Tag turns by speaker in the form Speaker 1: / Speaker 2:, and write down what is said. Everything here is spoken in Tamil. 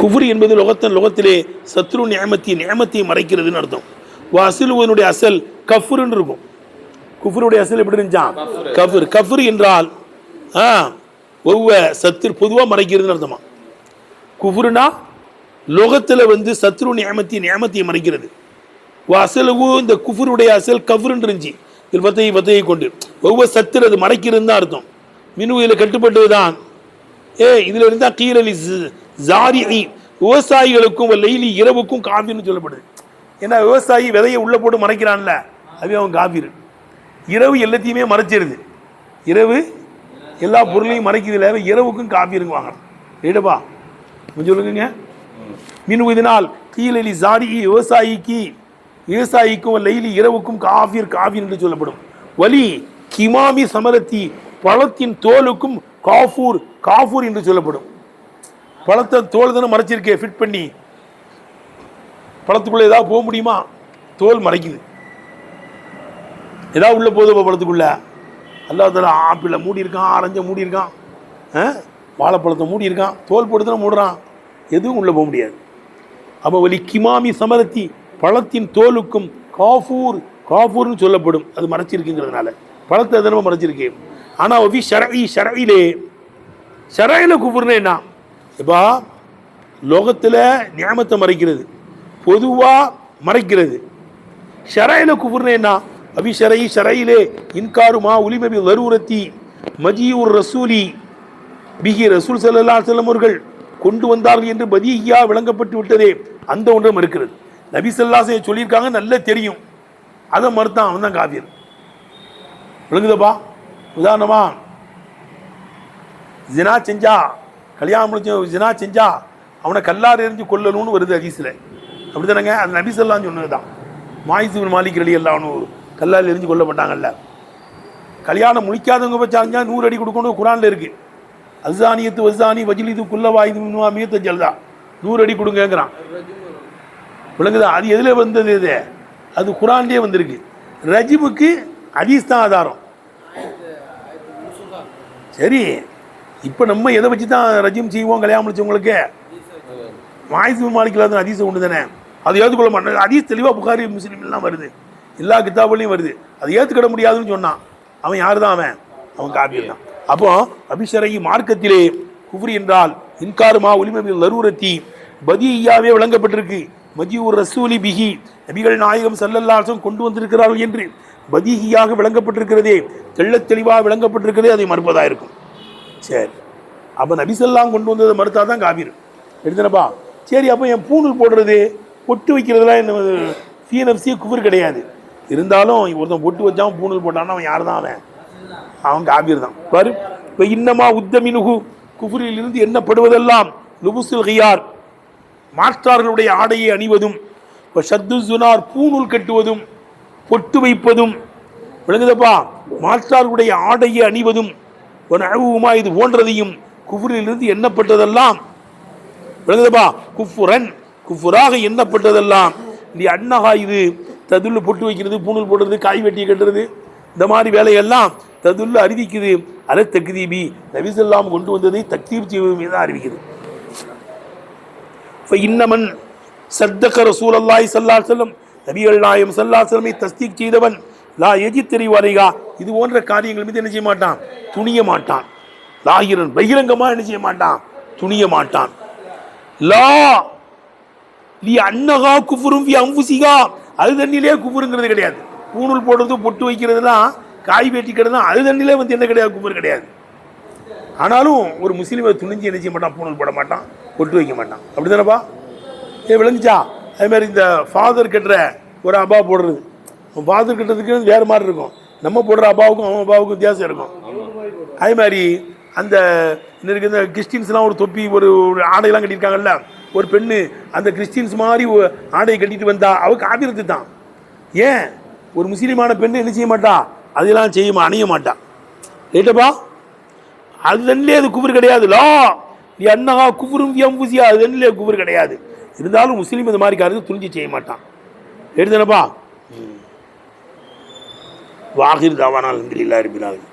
Speaker 1: குஃப்ர் என்பது லோகத்திலே சத்ரு நியமத்தை மறைக்கிறதுன்னு அர்த்தம். அசலுவனுடைய அசல் கஃப்ருன்னு இருக்கும். குஃப்ருடைய அசல் எப்படி இருந்துச்சான்? கஃப்ர். கஃப்ர் என்றால் சத்துரு பொதுவாக மறைக்கிறதுன்னு அர்த்தமா. குஃப்ருனா லோகத்தில் சத்ரு நியமத்தை மறைக்கிறது. அசலுவு இந்த குஃப்ருடைய அசல் கஃப்ருன்னு இருந்துச்சு. இதில் பத்தையை கொண்டு ஒவ்வொரு சத்துரு அது மறைக்கிறதுன்னு தான் அர்த்தம். மினு இதில் கட்டுப்பட்டது தான். இதுல இருந்தா கீரலி ஜாரி விவசாயிகளுக்கும் லெய்லி இரவுக்கும் காஃபிர்னு சொல்லப்படுது. ஏன்னா விவசாயி விதையை உள்ள போட்டு மறைக்கிறான்ல, அது அவன் காஃபிர். இரவு எல்லாத்தையுமே மறைச்சிருது. இரவு எல்லா பொருளையும் மறைக்கிறதுல இரவுக்கும் காஃபிருங்க வாங்க ரைடப்பா சொல்லுங்க. மினு இதனால் கீழலி ஜாரி விவசாயிக்கும் லெய்லி இரவுக்கும் காஃபிர் என்று சொல்லப்படும். வலி கிமாமி சமரத்தி பழத்தின் தோலுக்கும் காஃபூர் என்று சொல்லப்படும். பழத்தை தோல் தானே மறைச்சிருக்கே, ஃபிட் பண்ணி பழத்துக்குள்ள ஏதாவது போக முடியுமா? தோல் மறைக்குது. ஏதாவது உள்ள போகுது பழத்துக்குள்ள. அல்லாஹ் ஆப்பிள மூடி இருக்கான், ஆரஞ்ச மூடி இருக்கான், வாழைப்பழத்தை மூடி இருக்கான், தோல் போட்டு தானே மூடுறான். எதுவும் உள்ள போக முடியாது. அப்போ வலி கிமாமி சமரத்தி பழத்தின் தோலுக்கும் காஃபூர்னு சொல்லப்படும். அது மறைச்சிருக்குங்கிறதுனால பழத்தை தினமும் மறைச்சிருக்கு. ஆனால் ஷரஇல குஃப்ர்னா என்ன? இப்போ லோகத்தில் நியமத்தை மறைக்கிறது, பொதுவாக மறைக்கிறது. ஷரஇல குஃப்ர்னா என்ன? ஷரஇலே இன்காருமா உலிமபி லரூரத்தி மஜீஉர் ரசூலி பிஹி ரசூல் ஸல்லல்லாஹு அலைஹி வஸல்லம் அவர்கள் கொண்டு வந்தார்கள் என்று பதீஹியா விளங்கப்பட்டு விட்டதே, அந்த ஒன்றை மறுக்கிறது. நபி ஸல்லல்லாஹு அலைஹி வஸல்லம் சொல்லியிருக்காங்க, நல்லா தெரியும், அதை மறுத்தான், அவன் தான் காஃபிர். விளங்குதப்பா? உதாரணமா ஜினா செஞ்சா, கல்யாணம் முடிச்ச ஜினா செஞ்சா அவனை கல்லாறு எறிஞ்சு கொல்லணும்னு வருது ஹதீஸ்ல. அப்படி தானேங்க? அது நபி ஸல்லல்லாஹு அலைஹி வஸல்லம் சொன்னது தான். மாயிஸ் பின் மாலிக் ரலியல்லாஹு அன்ஹு கல்லால் எரிஞ்சு கொல்லப்பட்டாங்கல்ல. கல்யாணம் முடிக்காதவங்க பச்சாங்க 100 அடி கொடுக்கணும் குரான்ல இருக்கு. அஸ்ஸானியத்து வஸ்ஸானி வஜ்லிது குல்லவாயிது மின்ஹுமா மியத்த ஜல்தா, 100 அடி கொடுங்கங்கிறான். விளங்குதா? அது எதில் வந்தது? இது அது குரான்லேயே வந்திருக்கு. ரஜிமுக்கு ஹதீஸ் தான் ஆதாரம். சரி, இப்போ நம்ம எதை வச்சு தான் ரஜிம் செய்வோம்? கல்யாணம் முடிச்சவங்களுக்கு மாயிஸ் பின் மாலிக்ல தான் ஹதீஸ் ஒன்று தானே, அது ஏற்றுக்கொள்ள மாட்டேன். ஹதீஸ் தெளிவாக புகாரி முஸ்லிம்லாம் வருது, எல்லா கிதாபுலையும் வருது. அது ஏற்றுக்கிட முடியாதுன்னு சொன்னான். அவன் யார் தான்? அவன் காஃபிர் தான். அப்போ அபிஷரகி மார்க்கத்திலே குஃப்ர் என்றால் இன்காருமா உலிமபில் லரூரத்தி பதீஹியாவே விளங்கப்பட்டிருக்கு. மஜீஉர் ரசூலி பிஹி நபிகள் நாயகம் ஸல்லல்லாஹு அலைஹி வஸல்லம் கொண்டு வந்திருக்கிறார்கள் என்று பதீஹியாக விளங்கப்பட்டிருக்கிறதே, தெள்ளத் தெளிவாக விளங்கப்பட்டிருக்கிறதே, அதை மறுப்பதாக இருக்கும். சரி, அப்போ நபி ஸல்லல்லாஹு கொண்டு வந்ததை மறுத்தா தான் காஃபிர். எடுத்தனப்பா? சரி, அப்போ என் பூணூல் போடுறது பொட்டு வைக்கிறதுலாம் என்ன ஃபீ நஃப்ஸி குஃப்ர் கிடையாது. இருந்தாலும் ஒருத்தன் பொட்டு வச்சான் பூணூல் போட்டான்னா அவன் யார் தான்? அவன் காஃபிர் தான். பாரு, இப்போ இன்னமா உத்தமினுகு குஃப்ரில் இருந்து எண்ணப்படுவதெல்லாம் லுபுசுல் கியார் மாஸ்டார்களுடைய ஆடையை அணிவதும், இப்போ ஷத்து சுனார் பூணூல் கட்டுவதும், பொட்டு வைப்பதும், விளங்குதப்பா? மாஸ்டார்களுடைய ஆடையை அணிவதும் அழுவுமா இது போன்றதையும் குஃப்ரிலிருந்து எண்ணப்பட்டதெல்லாம், விளங்குதப்பா? குஃபுராக எண்ணப்பட்டதெல்லாம் நீ அன்னஹா இது ததுல்லு பொட்டு வைக்கிறது, பூணூல் போடுறது, காய் வெட்டி கட்டுறது, இந்த மாதிரி வேலையெல்லாம் ததுல்லு அறிவிக்குது. அல தக்தீபி நபி ஸல்லல்லாஹு கொண்டு வந்ததை தக்தீப் செய்வது மீது அறிவிக்குது. இன்னமன் சத்தக ரசூலுல்லாஹி ஸல்லல்லாஹு அலைஹி வஸல்லம் நபிகள் நாயகம் ஸல்லல்லாஹு அலைஹி வஸல்லம் தஸ்தீக் செய்தவன் லா யஜித்ரி வரைகா இது போன்ற காரியங்கள் மீது என்ன செய்ய மாட்டான்? துணிய மாட்டான். லாஹிரன் பகிரங்கமாக என்ன செய்ய மாட்டான்? துணிய மாட்டான். லா லி அன்னஹா குஃப்ரும் ஃபி அன்ஃபுஸிஹா அது தண்ணிலே குஃப்ருங்கிறது கிடையாது. பூணூல் போடுறது, பொட்டு வைக்கிறதுலாம், காய் வெட்டிக்கிறதுலாம் அது தண்ணிலே என்ன கிடையாது? குஃப்ர் கிடையாது. ஆனாலும் ஒரு முஸ்லீமை துணிஞ்சு என்ன செய்ய மாட்டான்? பூணூல் போட மாட்டான், பொட்டு வைக்க மாட்டான். அப்படி தானேப்பா? விளங்குச்சா? அதே மாதிரி இந்த ஃபாதர் கட்டுற ஒரு அபா போடுறது, ஃபாதர் கட்டுறதுக்கு வேறு மாதிரி இருக்கும். நம்ம போடுற அபாவுக்கும் அவன் அபாவுக்கும் வித்தியாசம் இருக்கும். அதே மாதிரி அந்த இந்த கிறிஸ்டின்ஸ்லாம் ஒரு தொப்பி ஒரு ஆடையெல்லாம் கட்டியிருக்காங்கல்ல, ஒரு பெண்ணு அந்த கிறிஸ்டின்ஸ் மாதிரி ஆடையை கட்டிட்டு வந்தா அவ காபிரத்து தான். ஏன்? ஒரு முஸ்லீமான பெண்ணு என்ன செய்ய மாட்டா? அதெல்லாம் அணிய மாட்டான். ரைட்டப்பா? அது தண்ணிலே அது குஃப்ர் கிடையாது. லா நீ அன்னஹா குஃப்ரும் ஃபி அன்ஃபுஸிஹா அது தண்ணிலே குஃப்ர் கிடையாது. இருந்தாலும் முஸ்லீம் இந்த மாதிரி காரியத்தை துணிஞ்சு செய்ய மாட்டான். எடுத்தனப்பா? வாஹிர் தாவானா அல்ஹம்துலில்லாஹி ரப்பில் ஆலமீன்.